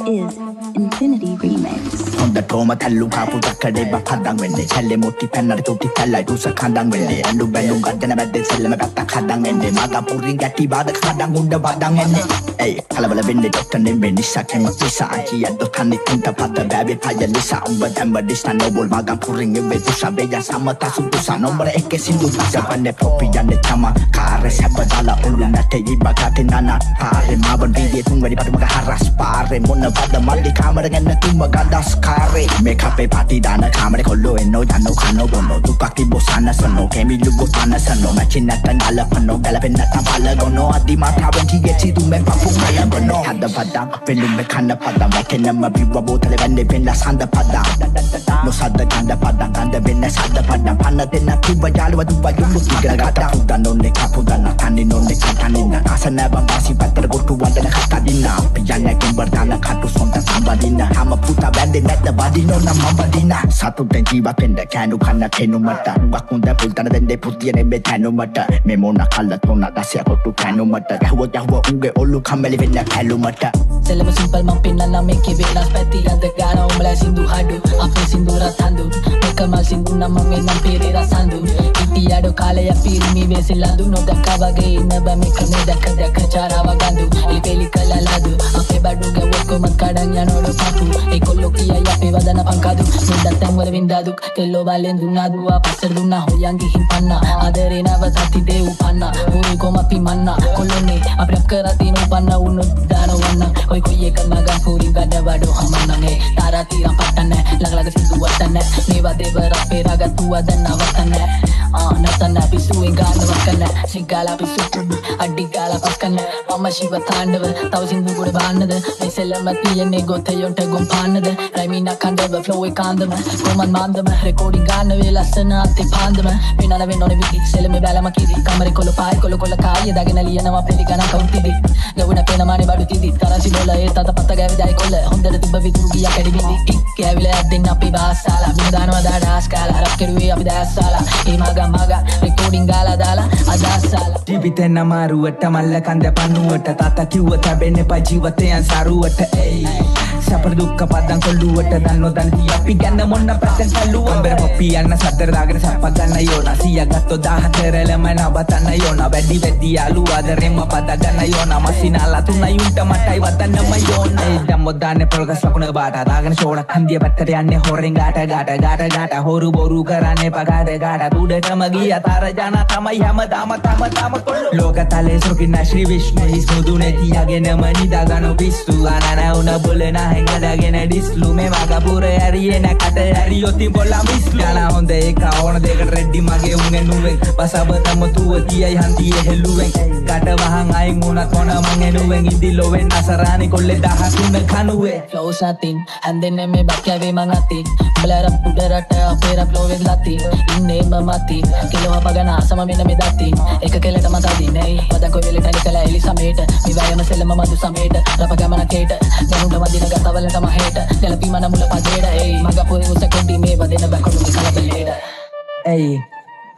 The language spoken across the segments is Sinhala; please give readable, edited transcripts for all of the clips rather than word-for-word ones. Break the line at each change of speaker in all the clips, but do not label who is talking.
is Infinity Remix.
On the Toma Talu Kapu Takade Bakadang when they tell Moti Penna to Tala to Sakandang when they and Belum Gadana at the Selamata Kadang and the Magapuri Gati Bada Kadang Unda Badang and hey, Kalabala Bindi Doctor Benisa came up Lisa and he had the Tani Tinta Pata Baby Paya Lisa but this noble Magapuring with Sabeya Samata Susa number Ekesindu Japan the Poppy and the Tama Kares Habadala Ulunate Bagatinana Pare Maban Vidi Tumari Haras Pare Mona Bada Mali Camera and the Tumagadas Kare make up a party dana camera colo and no Yano Kano Bono Tukaki Bosana Sano Kemi Lugopana Sano Machinat and Alapano Galapinata Palagono Adima Tavanti Geti to make Papu Malagono had the Padam Pelumekana Padam Makenama Bibo Televan de Pena Sanda Padam no Sada Ganda Padam and the Venas had the Padam Panadena Tuba Jalwa Duba Yumugata Pudano Nekapudana Tanino Nekatanina Asanaba Basi Patra go to Wadana Katadina Pijana Kimbardana Katu Sonta Sambadina Hama Puta Bandin at the body no Namabadina Satu Tenji Bakenda Kanu Kana Tenumata Bakunda Putana then they put the Betanumata Memona Kalatona Dasia to Kanumata Yawa Unge Olu Kameli in the Kalumata
Selema simple mampina na meki vela spati anda gana umla sindu hadu ape sindu ratandu mekamal sindu na mame na pere rasandu itiado kale ya piri mi vesiladu no dakavage na ba mekane dakada charawa gandu ilpeli kala ladu ape baduga woko mat kadang ya no do patu ekolokia ya pe badana pankadu mudatang wala vindadu kello balendu nadu apasar dunna hoyangi himpanna adarena watati de upanna uri koma pimanna kolone aprap karati no panna unu dana wanna koi koi ekan magan puri gada bado hamanange tara tirang patane lag sindu watane neva devara peraga tua danna watane natana pisu engana wakane sigala pisu adigala paskane mama shiva thandava taw sindu gode banada meselamati ene gothayonta gumpanada raimina kandava flow ekandama koman mandama recording gana velasana ate pandama venana venone viti selame balama kidi kamare kolo pai kolo kai dagena liyana peligana kauntidi gawuna pena mane badu tidi tarasi bola e tata patta gavi dai kolle hondada tibba viduru giya kadi bindi ikkavila addenna api baasala bindana dada skala rakkeruwe api dasala e maga recording gala dala adasala
ජීවිතෙන් අමාරුවට මල්ල කන්ද පන්නුවට තාත්තා කිව්ව තැබෙන්න එපා ජීවිතයන් සරුවට එයි සැප දුක්ඛ පදන් කොල්ලුවට දන්නෝ දන්ති අපි ගැන මොන්න පැත්තෙන් සල්ලුව අම්බර පොප්පි යන්න සතර දාගෙන සප්ප ගන්න යෝනා 100 ගත්තෝ 14 නවතන්න යෝනා වැඩි වැඩි යාළුවා ආදරෙන්ම පද ගන්න යෝනා මසිනාලා තුනයි උන්ට මටයි වදන්නම යෝනා ඒ දම්මෝ දාන්නේ පොල්ගස් වකුණ බාට දාගෙන ෂෝණ හන්දිය පැත්තට යන්නේ හොරෙන් ගාට හොරු බොරු කරන්නේ පගාට උඩටම ගියා තර ජන තමයි හැමදාම තම ලෝකතලේ සුකින්න ශ්‍රී විශ්ණු හිස්මුදුනේ තියාගෙනම නිදාගනු පිස්සු අනන උන බොලන හැංගඩගෙන ඩිස්ලු මේ මගපුර ඇරියේ නැකට ඇරියොති බොලා මිස්ලු යන හොඳ එක ඕන දෙකට රෙඩි මගේ උන් එනුවෙන් බසබ තම තුව තියයි හන්දියේ හෙළුවෙන් කට වහන් අයින් උනත් මොන මං එනුවෙන් ඉදිලොවෙන් අසරානි කොල්ලේ දහතුන කනුවේ
flow satin handenne me bakyawe mangati blara pudarata apera flow veglati inne mamati kelo apagana asama mena me dati එක කෙලට මතදී නේ පද කොයිල ටනිකල එලිසමේට මිවයම සෙලම මදු සමේට රපගමන කේට ගනුඩ වදින ගතවලට මහේට ගැලපි මන මුල පදේට එයි මගපොරි උස කොඩි මේ වදින බකුණු කලබලේට
එයි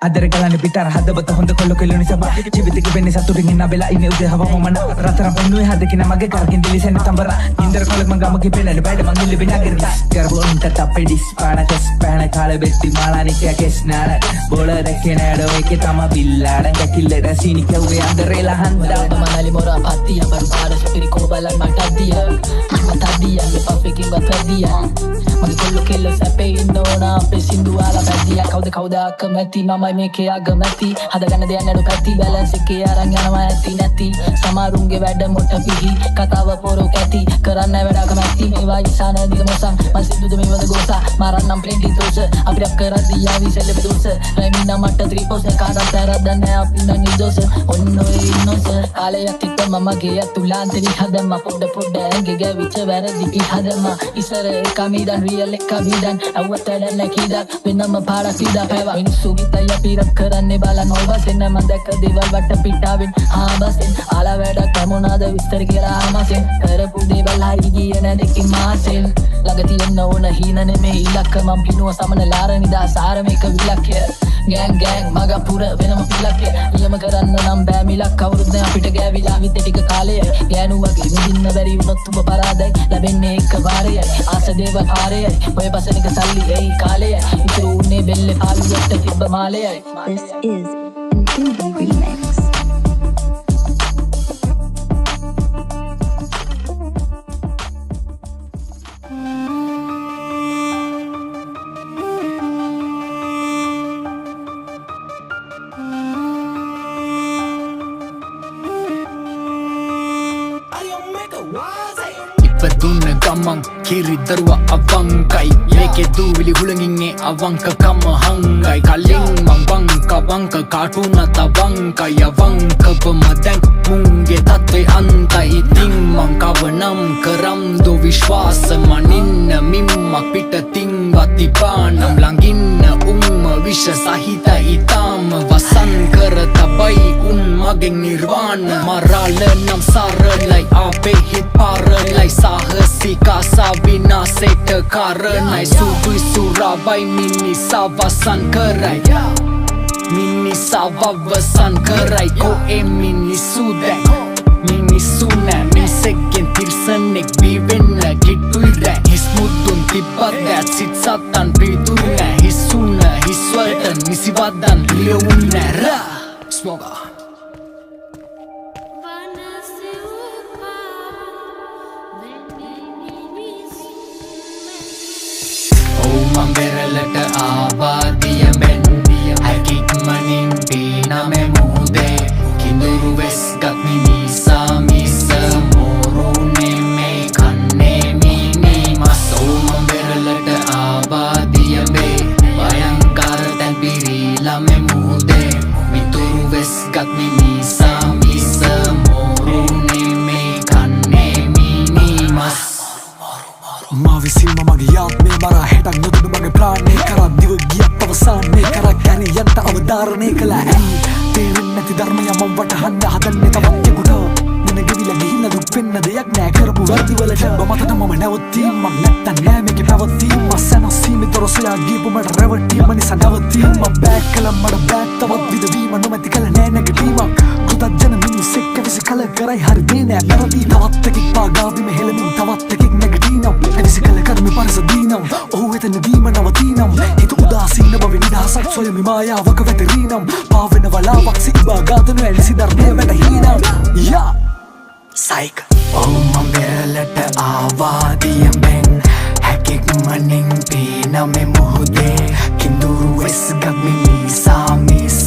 අදර ගලන්නේ පිටර හදවත හොඳ කොල්ල කෙල්ල නිසා ජීවිතේ වෙන්නේ සතුටින් ඉන්න බෙලා ඉන්නේ උදේ හවම මන රතර පොන්නුවේ හදකින මගේ කරකින් දිලිසෙන් තඹර ඉන්දර කොලක් මං ගමකේ පෙන්නන බෑඩ මං ඉල්ල බිනාගිරි කරබොන් තප්පෙඩිස් පානකස් පාන කාල බෙtti මාලානික කෙස්නාල බෝල දෙකේ නඩෝ එකේ තම බිල්ලාඩන් ගැකිල්ලට සීනි කව්වේ අදරේලා හන්දා
මනලි මොරා පත්තිය බර්පාර සුපිරි කොබලන් මටදිය මතදිය පපෙකින් වතදිය මගේ කොල්ල කෙල්ල සැපේ ඉන්නෝනා අපේ සින්දු ආලා බැදිය කවුද අකමැති මම මේකේ අගමැති හදගන්න දෙයක් නඩු පැති බැලන්ස් එකේ අරන් යනවා ඇති නැති සමරුන්ගේ වැඩ මොට පිහි කතාව පොරෝ කැති කරන්න වැඩ අකමැති මේවා ඉසාන දිග මොසන් මල් සින්දුද මේවද ගෝසා මාරන්නම් ප්ලෙන්ටි දෝෂ අපිට කරද්දී ආවි සෙල්ලෙ දෝෂ රැමින මට ත්‍රිපෝස කාඩක් තරදන්න අපි නම් නිදෝෂ ඔන්නෝ ඉන්නෝස කාලයක් තිබ්බ මමගේ අතුලාන්තරි හදම පොඩ ඇඟේ ගැවිච්ච වැරදි හදම ඉසර කමිදන් real එක විදන් අවතර නැකිදක් වෙනම පාරක් විදා පැව මිනිස්සු ගිතය පිරක් කරන්නේ බලන් ඔබසෙන් මම දැක්ක දේවල් වට පිටාවෙන් ආබසෙන් ආලා වැඩක් මොනවාද විස්තර කියලා ආමසෙන් කරපු දේවල් හරි ගියේ නැදකින් මාසෙන් ළඟ තියෙන්න ඕන හීන නෙමෙයි ඉලක්ක මම පිනුව සමන ලාර නිදා සාර මේක විලක්ය ගෑන් මග පුර වෙනම පිලක්ය නියම කරන්න නම් බෑ මිලක් කවුරුත් නෑ අපිට ගෑවිලා විත් ටික කාලය ගෑනු වගේ නිදින්න බැරි වුණොත් ඔබ පරාදයි ලැබෙන්නේ එක වාරයයි ආස දේවල් ආරයයි ඔය පසනික සල්ලි එයි කාලයයි ඉතුරු උන්නේ බෙල්ලේ පාවියට තිබ්බ මාලයයි
This is Infinity Remix.
ඉපදුන්න ගමන් කිරිදරුව අවංකයි මේකේ දූවිලි හුළඟින්නේ අවංකකම හංගයි කලින් මං වංක කාටුන තවංකයි අවංකවම දැන් මුන්ගේ තත්ත්වේ අන්තයි ඉතින් මං කවනම් කරම් දෝ විශ්වාස මනින්න මිම්මක් පිටතින් වතිපානම් ළඟින්න විෂ සහිත ඉතාම වසන් කර තබයි උන් මගෙන් නිර්වාණ මරාල නම් සරලයි අපේ හිත් පාරලයි සාහසිකා විනාසයට කාරණයි සුදුයි සුරාවයි මිනිසා වසන් කරයි මිනිසා වවසන් කරයි කොේ මිනිස්සු දැන් මිනිස්සු නෑ මිනිසෙක්ගෙන් තිර්සනෙක් බිවෙන්න ගිට්ටුයි දැන් හිස් මුද්දුන් තිබ්බත් දැත් සිත් සත්තන් පිදුරු නෑ හිස්සුන්න හිස්වලට නිසිවදන් ලියවුන් නෑ රා ස්මෝගා මං බෙරලට ආවාදියමෙන් හැකික්මනින් පීනමෙ මුහුදේ කිඳුරු වෙස් ගත් මිනිසා මිස මෝරුනේ මේ කන්නේ මිනිමස් මං බෙරලට ආවාදියමේ භයංකාර තැන් පිරීලමෙ මුහුදේ මිතුරු වෙස් ගත් මිනිසා මිස මෝරුනේ මේ කන්නේ මිනිමස්
මා විසින්ම මගේ යාත්මේ මරා හෙටක් නොදුඩු මගේ ප්‍රාණය කරා දිව ගියත් අවසානය කරා ගැරියන්ට අවධාරණය කළා ඇයි තේරෙන්නේ නැති ධර්මය මම වටහන්න හදන්නේ තවත් එකුට මෙන්න ගෙවිලා ගිහිල්ලා දුක් වෙන්න දෙයක් නෑ කරපු වැරදිවලට ඔබ මතට මම නැවතීමක් නැත්තම් නෑ මේකේ පැවතීම සනසීමේ තොරසයා ගියපු මට රැවටීම නිසා නැවතීම බෑක් කළා මට බෑක් තවත් විදවීම නොමැති කළ නෑ නැගිටීමක් කෘතඥ මිනිස්සෙක් කැවිසි කල කරයි හරි දේ නෑ නැවතී තවත් එකෙක් පාගාවිම හෙලමින් තවත් එකෙක් නැගිටීනම් ඇවිසි කල කරමි පරසදීනම් ඔහු එතනදීම නවතීනම් හිත උදාසීන බව නිදහසක් සොයමි මායාවක වැටරීනම් පාවෙන වලාවක් සිබා ගාතනු ඇලිසි ධර්මය වැටහීනම් යා සයික
මං බෙරලට ආවාදියමෙන් හැකික්මනින් පීනමෙ මුහුදේ කිඳුරු වෙස් ගත් මිනිසා මිස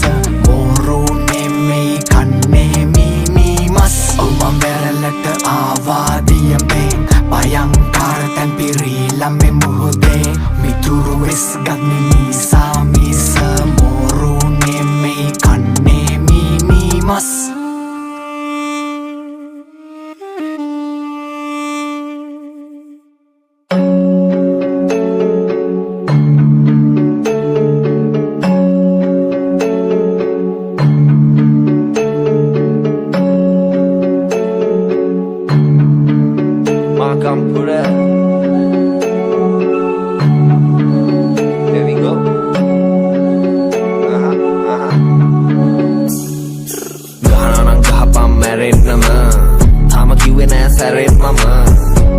මෝරුනේ මේ කන්නේ මිනිමස් මං බෙරලට ආවාදියමෙන් භයංකාර තැන් පිරීලමෙ මුහුදේ මිතුරු වෙස් ගත් මිනිසා මිස මෝරුනේ මේ කන්නේ minimus
Makampura. There we go. Gahanang gahapam merit nama. Thama kiwe na sarit mama.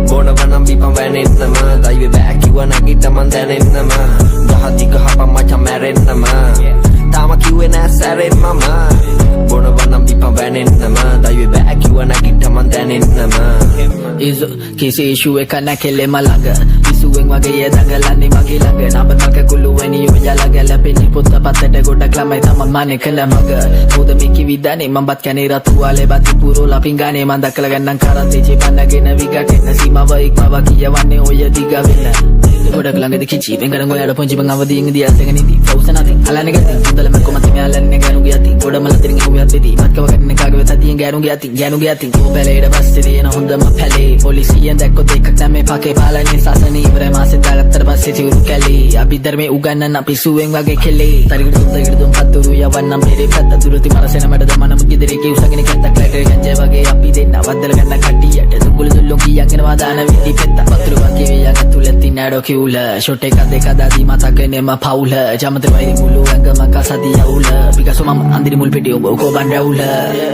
Bona vanam bipam vanit nama. Daiwe back kiwa na kita mandanet nama. Gahati gahapam macha merit nama. Thama kiwe na sarit mama. Bona vanam bipam vanit nama. Daiwe back kiwa na kita mandanet nama.
Izu kisi issue එක නැකෙලෙම ළඟ විසුවෙන් වගේ දඟලන්නේ මගේ ළඟ නබතක කුළුවැනි යෝජලා ගැලපෙන්නේ පොත්ත පතට ගොඩක් ළමයි තමන් මනේ කළ මග මුද මිකි විදනේ මම්බත් කනේ රතු වලේ බති පුරෝලා පිංගානේ මන් දකලා ගන්නම් කරත්තේ චිපන්නගෙන විගටෙන්න සීමාව ඉක්මව කියවන්නේ ඔය දිග වෙන්න ගොඩක් ළඟද කිචි වෙන්ගරන් ඔයාලා පොන්චි බං අවදීන් ඉදී අසගෙන ඉදී ෆෞසනදී අලන්නේ ගැති හොඳලම කොමත් මෙයාලන්නේ ගනු ගියති ගොඩමල තිරින් හොයත් වෙදී මත්කව ගන්න කාගේ වෙතදී ගියෙන් ගෑනුගේ අතින් කෝපැලේට පස්සේ තියෙන හොඳම පැලේ පොලිසියෙන් දැක්කොත් එකක් නැමේ පකේ පාලනේ සාසන ඉවරයි මාසෙන් දාගත්තට පස්සේ සිවුරු කැලේ අපි ධර්මේ උගන්නන අපි සුවෙන් වගේ කෙලේ තරිගිට දුම් පතුරු යවන්නම් මෙරේ පැත්ත දුරති මරසෙන මඩ දමනම කිදිරේ කිව්සගෙන කැත්තක් ලැටේ ගංජේ වගේ අපි දෙන්න වද්දල ගන්න කට්ටියට දුගුළු දුල්ලෝ කියක් එනවා දාන විදි පෙත්ත පතුරු වගේ වියක තුලෙත් ඉන්නඩෝ කිව්ල ෂොට් එකක් දෙක දාදී මතකනේම පවුල ජමතර වයිරි මුළු ඇඟම කසදී යවුල පිකාසෝ මම අන්දිරි මුල් පිටිය ඔබ කොබන් රැවුල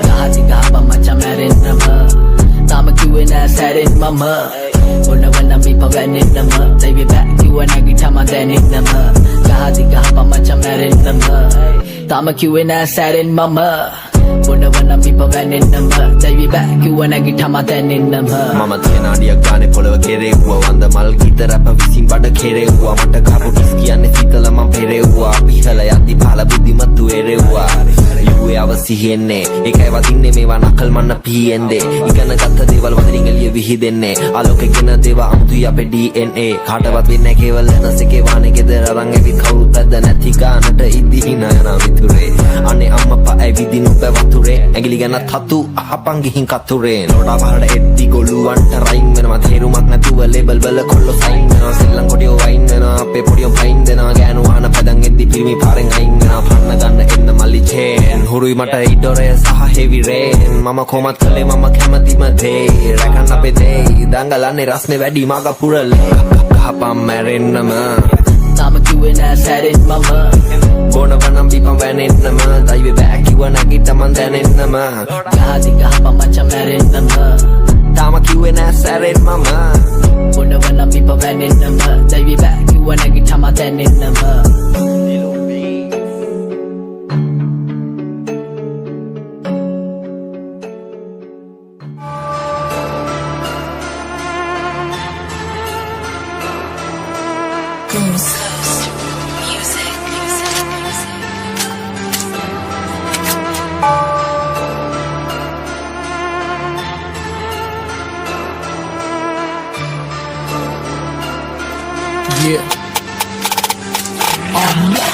ගහති ගහපම් මචං මැරෙන්නම තාම කිව්වේ නෑ සැරෙන් මම ඔන්නවන්න අපි පවැන්නෙන්නම they be back you and every time I දැනෙන්නම ගහති ගහපම් මචං මැරෙන්නම තාම කිව්වේ නෑ සැරෙන් මම ඔන්නවන්න අපි පවැන්නෙන්නම they be back you and every time I දැනෙන්නම
මම තියෙන අඩියක් ගානේ පොළව කෙරෙව්වා වන්ද මල් ගීත රැප විසින් බඩ කෙරෙව්වා මට කපු කිස් කියන්නේ සීතල මම පෙරෙව්වා පිහල යද්දි පහල බුද්ධිමත්තු එරෙව්වා යුවේ අවසියෙන්නේ ඒකයි වදින්නේ මේවා නකල් මන්න පීඑන්දේ ඉගෙන ගත්ත දේවල් වදිරින් එළිය විහිදෙන්නේ ආලෝකෙගෙන දේවා අමුතුයි අපේ DNA කාටවත් වෙන්නේ කේවල නැසකේ වානේ ගෙදර අරන් එවිත් කවුරුත් ඇද්ද නැති ගානට ඉදි හිනා යන විතුරේ අනේ අම්මපා ඇවිදිනු බවතුරේ ඇඟිලි ගැන තතු අහපන් ගිහින් කතුරේ ලෝඩා පහලට එද්දි ගොළුවන්ට රයින් වෙනවා තේරුමක් නැතුව ලේබල් වල කොල්ලෝ සයින් වෙනවා සෙල්ලම් කොටියෝ වයින් වෙනවා අපේ පොඩියෝ ෆයින් දෙනවා ගෑනු වහන පදන් එද්දි පිරිමි පාරෙන් අයින් වෙනවා පන්න ගන්න එන්න මල්ලි චේන් හුරුයි මට ඉඩොරේ සහ හෙවි රේන් මම කොමත් කළේ මම කැමතිම දේ රැකන්න අපේ දේ දඟලන්නේ රස්නේ වැඩි මග පුරල ගහපම් මැරෙන්නම
තාම කිව්වේ නෑ සැරෙන් මම
බොනවනම් බිපම් වැනෙන්නම දයිවේ බෑක් කිව්ව නැගිට මන් දැනෙන්නම
ගහති ගහපම් මචං මැරෙන්නම
තාම කිව්වේ නෑ සැරෙන් මම
බොනවනම් බිපම් වැනෙන්නම දයිවේ බෑක් කිව්ව නැගිට මන් දැනෙන්නම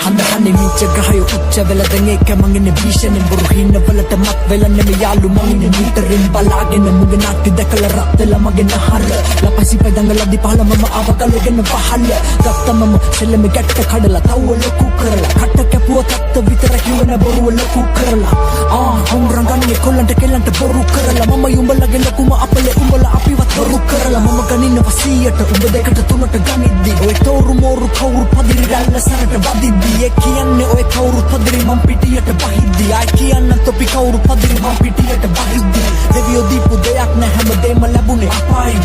හඳහන්නේ මිච්ච ගහය උච්ච වෙලා දැන් ඒක මං භීෂණෙන් බොරු හින්න වලට මත් වෙලා නෙමෙයි යාළු මං ඉන්නේ මීටරෙන් බලාගෙන මුගේ නාට්‍ය දැකලා රත් වෙලා මගේ නහර ලපසි පදංගලදි පහල මම ආවකලගෙන පහල ගත්තමම සෙල්ලම ගැට්ට කඩලා තව්ව ලොකු කරලා කට කැපුව තත්ත විතර කිවන බොරුව ලොකු කරලා හොංරංගන්නේ කොල්ලන්ට කෙල්ලන්ට බොරු කරලා මම උඹලගේ ලොකුම අපලේ උඹලා අපිවත් බොරු කරලා මම ගනින්න වසියට උඹ දෙකට තුනට ගනිද්දි ඔය තෝරු මෝරු කවුරු පදිරි ගල්ල සරට වදිද්දි ඒ කියන්නේ ඔය කවුරු පදිරි මම පිටියට බහිද්දි ආයි කියන්න තොපි කවුරු පදිරි මම පිටියට බහිද්දි දෙවියෝ දීපු දෙයක් නෑ හැමදේම ලැබුණේ අපායින්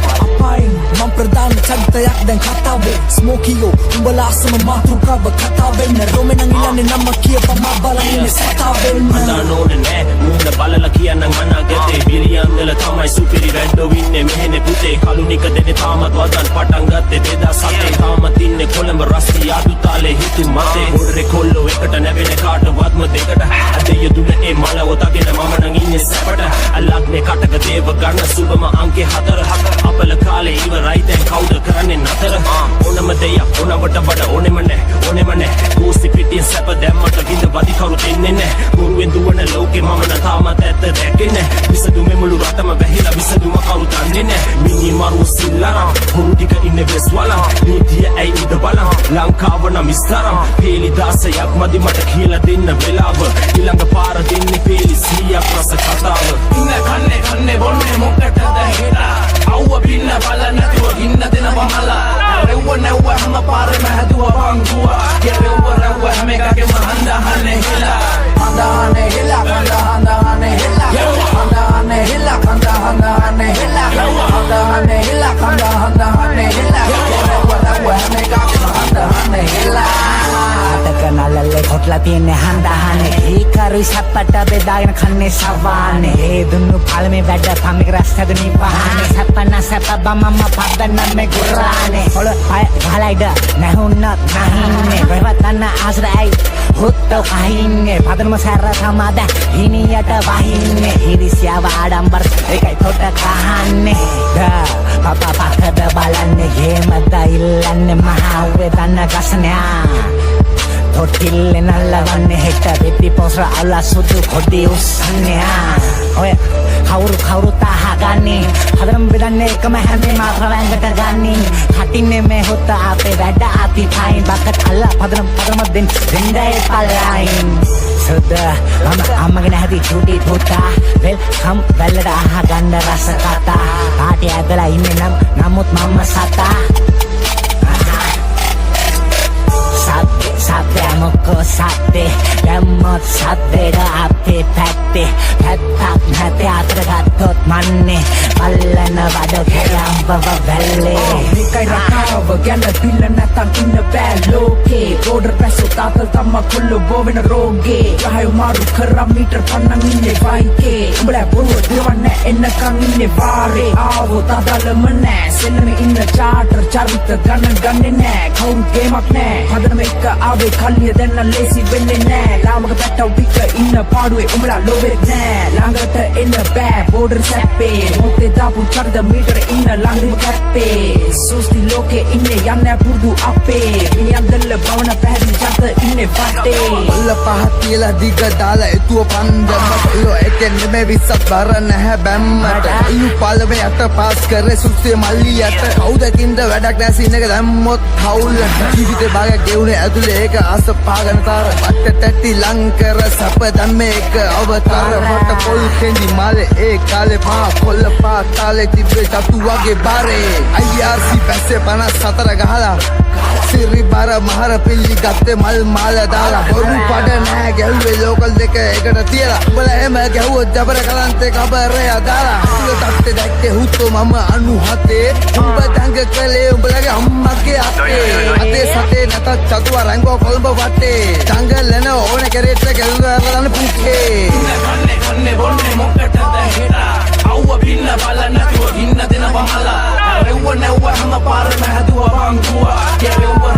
මම ප්‍රධාන චරිතයක් දැන් කතාවේ ස්මෝකියෝ උඹලා අසම මාතෘකාව කතා වෙන්න රොමෙන් ඉලන්නේ නම කියපම බලන්නේ සතා වෙන්න
මනෝනේ නෑ මුහුණ බලලා කියන්නම් මනාගතේ බිලියන් වල තමයි සුපිරි රැඩ්ඩෝ ඉන්නේ මෙහෙනේ පුතේ කලුනික දෙනේ තාමත් වදන් පටන් ගත්තේ 2007 තාමත් ඉන්නේ කොළඹ රස්ති ආදු තාලේ හිතු මතේ හොරේ කොල්ලෝ එකට නැවෙන කාටවත්ම දෙකට අදේ දුන ඒ මල ඔතගෙන මම නම් ඉන්නේ සැපට අලක්නේ කටක දේව ගන්න සුබම අංකේ 4 අපල කාලේ ඉවරයි දැන් කවුද කරන්නේ නතර ඕනම දෙයක් ඕනවට වඩා ඕනෙම නෑ ගෝසි පිටින් සැප දැම්මට විඳ වදි කරු දෙන්නේ නෑ ගුරුවෙන් දුවන ලෝකේ මම නම් තාමත් ඇත්ත දැක්කේ විසදුමේ මුළු රටම වැහිලා විසදුම කවුරු දන්නේ නෑ මිනි මරු සිල්ලරම් හොරු ටික ඉන්නේ වෙස්වලම් නීතිය ඇයි ඉද බලම් ලංකාව නම් ඉස්තරම් පේලි 16ක් මදි මට කියලා දෙන්න වෙලාව ඊළඟ පාර දෙන්නේ පේලි 100ක් රස කතාව ඉන්න කන්නේ බොන්නේ මොකටද හිතා අවුව පින්න බල නැතුව ඉන්න දෙනවා මලා රෙව්ව නැව්ව හැම පාරෙම හැදුවා බංගුවා රෙව්ව හැම එකකෙම හඳහන්නේ හිලා හඳහන්නේ හිලා හඳහන්නේ හිලා හඳහන්නේ හිලා හඳහන්නේ හිලා හඳහන්නේ හිලා හඳහන්නේ හිලා රෙව්ව හැම එකකෙම හඳහන්නේ හිලා
නලල්ලේ කොටලා තියන්නේ හන්දහනේ ඒකරුයි සප්පට බෙදාගෙන කන්නේ සවානේ ඒ දුන්නු පළමේ වැඩ පම්මික රස් හැදුනි පහනේ සප්පන්න සප්ප බම්මම පද්දන්න මේ ගුරානේ ඔල අය ගහලයිද නැහුන්නත් නැහින්නේ වෙවතන්න ආසරයි හොත්ත කහින්නේ පදනම සැර සමාද හිනියට වහින්නේ හිරිසියාව ආඩම්බර ඒකයි තොට කහන්නේ පපා පකද බලන්නේ ගේමද ඉල්ලන්නේ මහා උවේ දන්න ගසනෑ තොටිල්ලේ නල්ලවන්නේ හෙට බෙබි පොස්ර අල්ලා සුදු කොඩි උස්සන්නේ ඔය කවුරුත් අහගන්නේ හදරම් බෙදන්නේ එකම හැමේ මාත්‍ර වැංගට ගන්නේ කටින්නේ මේ හොත අපේ වැඩ අපි පයින් බකට් අල්ලා පදරම දෙන්නයි පල්ලයින් සුද මම අම්මගෙන හැටි චූටි පුතා වෙල්කම් වෙල්ලට අහගන්න රස කතා පාටි ඇදලා ඉන්නේ නමුත් මම සතා සත්‍ය මොකෝ සත්‍ය යම්මත් සත්‍යද අපේ පැත්තේ පැත්තක් නැතේ අතර ගත්තොත් මන්නේ පල්ලන වඩ කෙරම්බව වැල්ලේ
මේකයි රටාව ගැන පිල්ල නැත්තන් ඉන්න බෑ ලෝකේ බෝඩර් පැසෝ තාතල් තම්ම කොල්ලෝ බෝවෙන රෝගේ ගහයු මාරු කරම් මීටර් පන්නන් ඉන්නේ වයිකේ උඹලා බොරුව දිරවන්න එන්නකන් ඉන්නේ වාරේ ආවෝ තාදලම නෑ සෙල්ලම ඉන්න චාටර් චරිත ගන්නේ නෑ කවුරු ගේමක් නෑ හදනම එක ආවේ කල්ලිය දැන්න ලේසි වෙන්නේ නෑ ලාමක පැට්ටව ටික ඉන්න පාඩුවේ උඹලා ලෝවෙත් නෑ ළඟට එන්න බෑ බෝඩර් සැප්පේ මොතේ දාපු චරිත මීටර ඉන්න ළඟිම කැප්පේ සෝස්ති ලෝකේ ඉන්නේ යන්නේ පුරුදු අපේ මියන්දල්ල බවන පැහැදිලි චරිත ඉන්නේ වටේ
ඔල්ල පහ කියලා දිග දාලා එතුව පන්දම කොල්ලෝ එකෙන් නෙමෙයි විස්සක් බර නැහැ බැම්මට අයියු පළවෙ යට පාස් කරේ සුස්සේ මල්ලියට කවුදකින්ද වැඩක් නැහැ සීන් එක දැම්මොත් හවුල් ජීවිතේ භාගයක් ගෙවුනේ ඇතුලේ ඒක ආස පාගන තාර වට්ට තැටි ලංකර සප දැම්මේ එක අවතාර මට පොල් කෙන්දි මාලේ ඒ කාලේ පහ කොල්ල පහ කාලේ තිබ්බේ තතු වගේ බාරේ IRC පැස්සේ 54 ගහලා සිරි බර මහර පිල්ලි ගත්තේ මල් මාල දාලා බොරු පඩ නැහැ ගැහුවේ ලෝකල් දෙක එකට තියලා උඹලා එහෙම ගැහුවොත් ජබර කලන්තේ කබරේ අදාලා අතුල තට්ටේ දැක්කේ හුත්තෝ මම 97 උඹ දඟ කලේ උඹලගේ අම්මගේ අතේ සතේ නැතත් චතුව රංගෝ කොළඹ වටේ දඟලන ඕන කෙරෙට ගැල්වරලන පුකේ
කන්නේ බොන්නේ මොකටද හෙලා අවුව පින්න බලන්න නැතුව ඉන්න දෙනවා මලා රෙව්ව නැව්ව හැම පාරම හැදුවා බංකුවා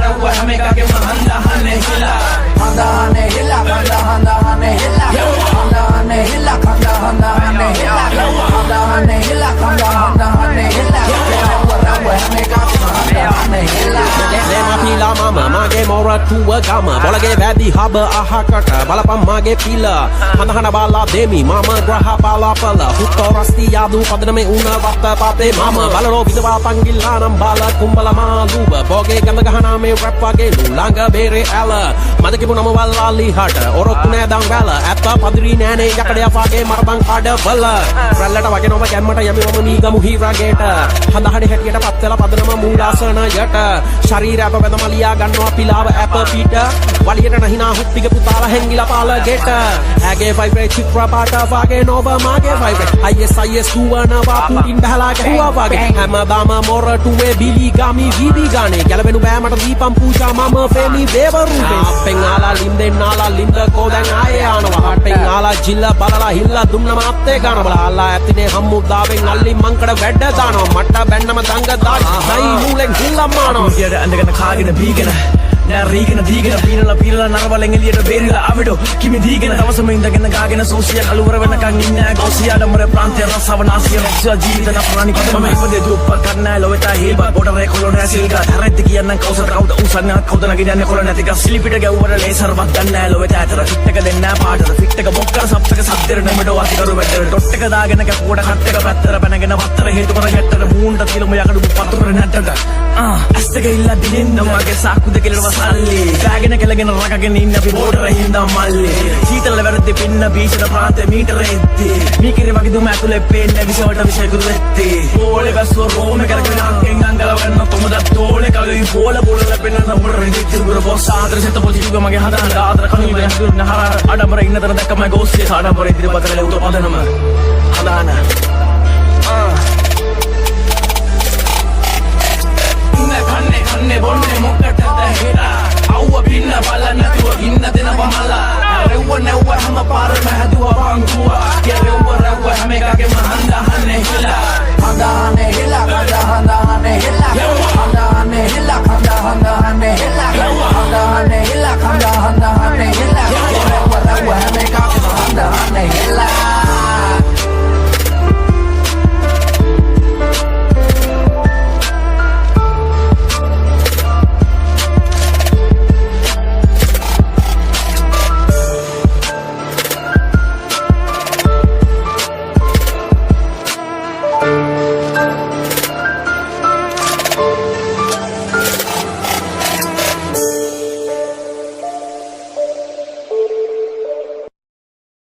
රෙව්ව හැම එකකම හඳහන්නේ හිලා හඳහන්නේ හිලා හඳහන්නේ හිලා හඳහන්නේ හිලා හඳහන්නේ හිලා හඳහන්නේ හිලා හඳහන්නේ හිලා රෙව්ව හැම එකකම හඳහන්නේ හිලා
Lema pila mama mage mora tuwa gama bolage vadi haba ahakata balapam mage pila madahana bala demi mama graha bala pala hutto rasti yadu padname una vatta pate mama balaro vidwa pangilla nam bala kumbala maluba boge ganda gahana me rap wage langa bere ala madake bunama wallali hata orottu ne dang wala atta padri nane yakade afage marabang kada bala rallata wage noma gammata yami mama ni gamu hira geta handahade hetiyata pattala padnama moolasana yata ශරීරය අප වැදමලියා ගන්නවා පිලාව ඇප පිට වලියට නැහිනා හුත්තික පුතාලා හැංගිලා පාල ගෙට ඇගේ ෆයිබ්‍රේට් චිත්‍ර පාට වාගේ නෝව මාගේ ෆයිබ්‍රේට් IS දුවනවා පුටින් බහලා ගැහුවා වාගේ හැමදාම මොරටුවේ බිලි ගමි වීදි ගානේ ගැලවෙනු බෑ මට දීපම් පූජා මම ෆේමි දේව රූපේ අපෙන් ආලා ලින්දෙන් ආලා ලින්දකෝ දැන් ආයේ ආනවා හටෙන් ආලා ජිල්ල බලලා හිල්ලා දුන්නම අත්තේ ගානවා ආලා ඇතිනේ හම්මුදාවෙන් අල්ලි මංකඩ වැඩ දානවා මට බැන්නම දංග දායි නයි නූලෙන් හිල්ලම් මානවා
ඇඳගෙන කාගෙන බීගෙන නෑ රීගෙන දීගෙන පීනලා නරවලෙන් එළියට බේරිලා අවිඩෝ කිමි දීගෙන දවසම ඉඳගෙන ගාගෙන සෝසිය කලවර වෙනකන් ඉන්නේ ගෝසියාට මොර ප්‍රාන්තය රසව නාසිය රක්ෂා ජීවිත නපරණි කතම ඉපදේ දුප්ප කරන්නෑ ලොවෙතා හේබ පොඩරේ කොලොනේ සිල්ගා තරෙත් කියන්න කවුසට කවුද උසන්න කවුද නගින්නේ කොල නැති ගස් සිලිපිට ගැව්වට ලේසර් වත් ගන්නෑ ලොවෙතා අතර ෆිට් එක දෙන්නෑ පාටට ෆිට් එක බොක්කර සබ්සක සද්දෙර නෙමෙඩෝ අතිකරු වැද්දර ඩොට් එක දාගෙන කැපුවට කට් එක පැත්තට පැනගෙන වත්තර හේතු කර ගැට්ටට මූණට තිලම යකඩු පතුර නැටට ඇස් දෙක ඉල්ල දිනින්න මගේ සාක්කු දෙක ඉලව සල්ලි ගෙන කෙලගෙන රකගෙන ඉන්න අපි බෝඩර හින්දා මල්ලේ සීතල වැරද්දේ පින්න බීචට ප්‍රාන්තේ මීටර එද්දී මීකිරි වගේ දුම ඇතුලේ පේන්නේ විසවට විසකුරු වෙත්තේ ඕලේ බස්සෝ රෝම කරගෙන අංගෙන් අංගල වෙන්න කොමද තෝලේ කලුයි බෝල බෝල ලැබෙන්න නඹර රෙදි තිබුර බොස් ආදර සෙත පොතිග මගේ හදන ආදර කණු වෙන නහර අඩම්බර ඉන්න තර දැක්කම ගෝස්සේ ආඩම්බර ඉදිරි බතලේ උත පදනම හදාන කන්නේ බොන්නේ මොකටද හෙලා අවුව පින්න බලන්න නැතුව ඉන්න දෙනවා මලා රෙව්ව නැව්ව හැම පාරම හැදුවා බංකුවා රෙව්ව හැම එකකම හඳහන්නේ හිලා හඳහන්නේ හිලා හඳහන්නේ හිලා හඳහන්නේ හිලා හඳහන්නේ හිලා හඳහන්නේ හිලා හඳහන්නේ හිලා රෙව්ව හැම එකකම හඳහන්නේ හිලා
Hey